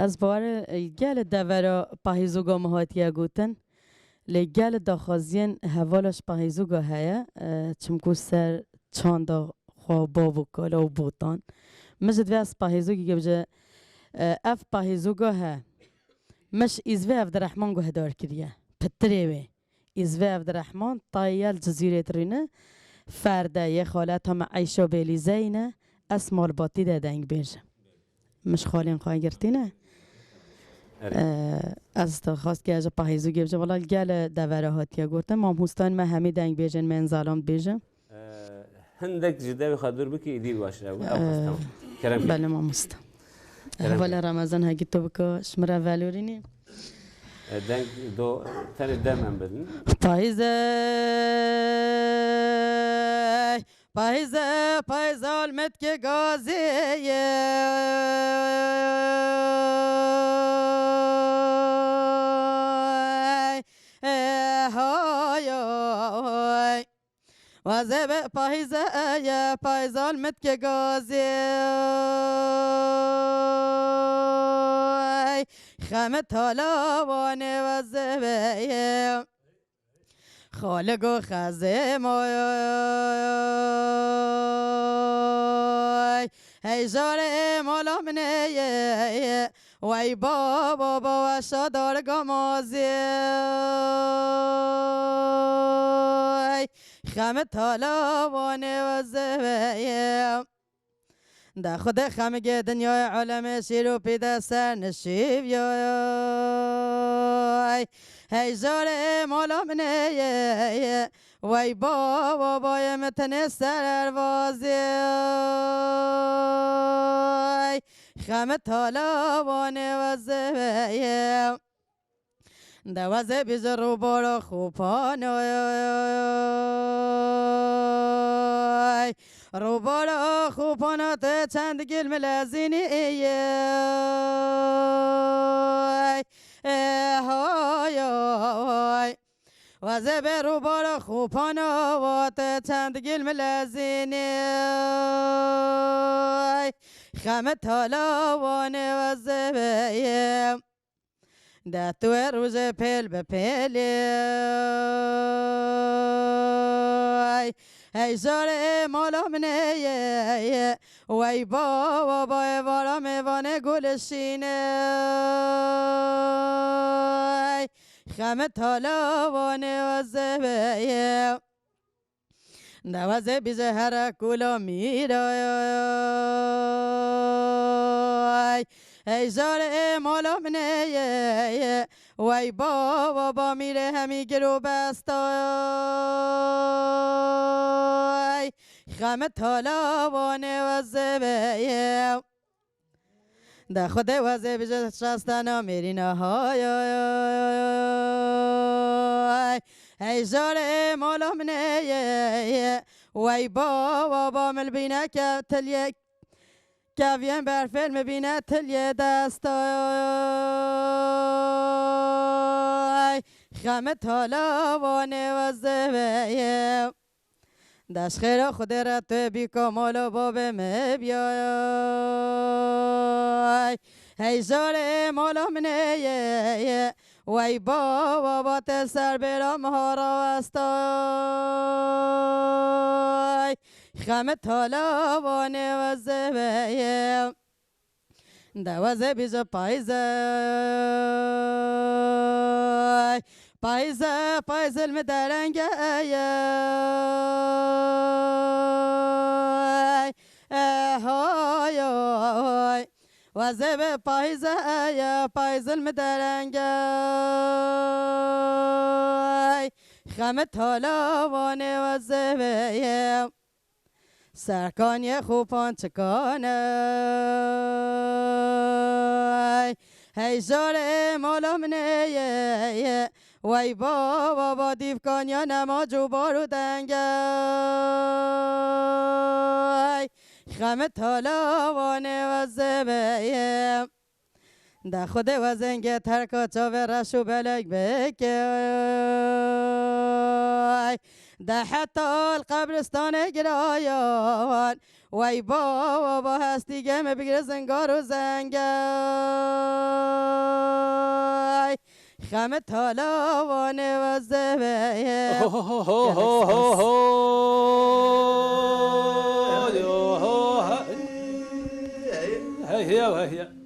از بار گل دورا پاهیزوگا مهاتیه گوتن لی گل داخازین هوالش پاهیزوگا هیا چمکو سر چاندا خوابا و کالا و بوتان مجد وی از پاهیزوگی که بجه اف پاهیزوگا ها مش ایزوی عبدالرحمن گو هدار کریه پتره وی ایزوی عبدالرحمن طایل جزیره ترینه فرده یه خالت هم عیشا بیلیزه اینه اسمال باتی ده دنگ بیجه مش خالین خواه گرتینه از تا خواست که اجا پاهیزوگی بجه والا گل دوره هاتیه گرتن ماموستان ما همی دنگ بیجن من زالام بیجه هندك جدا بخدور بك يدي باشا كلام بله ماموستان ولی رمضان هاگی تو بکا شمره ولورینی دنگ دو تاني دم بدن پایزه علمت که گازیه وزب پایزه علمت که گازیه خمت حالا وانه وزبه خالق و خزم هی جاره مالا منه وی بابا با شادار گمازی خمت حالا وانه وزبه ده خود خمگه دنیای عالم شیر و پیده سر نشیب یای هی جاره مالا منه وی بابا بای متن سر اروازی خمت حالا وانه وزبه ده وزه بیز رو بارا خوبانای رو بارا خوبانات چند گل ملازینی های وزه به رو بارا خوبانات چند گل ملازینی خمت حالا وانه وزه به ده تو روز پیل به پیلی ای زاره مالا منه وی بابا با وارا میوانه گلشینه خمت حالا وانه وزبه دوازه بیزه هر کولا میره ای زاره مالا منه وی بابا با میره همی گرو بستای خمت حالا وانه وزبه ده خود وزه بیجه شستنا میرینه های ای زاره مالا منه وی بابا با ملبینه که تلیه کافیم بر فیلم بینه تلیه دستای خمت حالا وانه وزبه دست خیر خود را تو بی کمال باب مبیای ای زاره مالا منه وی بابا با تسر برام ها را استای خمت حالا وانه وزبه دوازه بیزه پایزه علم درنگه های وزبه پایزه علم درنگه خمت حالا وانه وزبه سرکانی خوبان چکانه هی زاره مالا منه وی بابا با دیفکانیا نماجو بارو دنگه خمت حالا وانه وزبه ده خود وزنگه ترکا چاوه رشو بلک بکه ده حتی القبرستان گرایان وی بابا هستی گم بگیر زنگار و زنگه خمت حالا وانه و زبه هو هو هو هو هو هو هي هي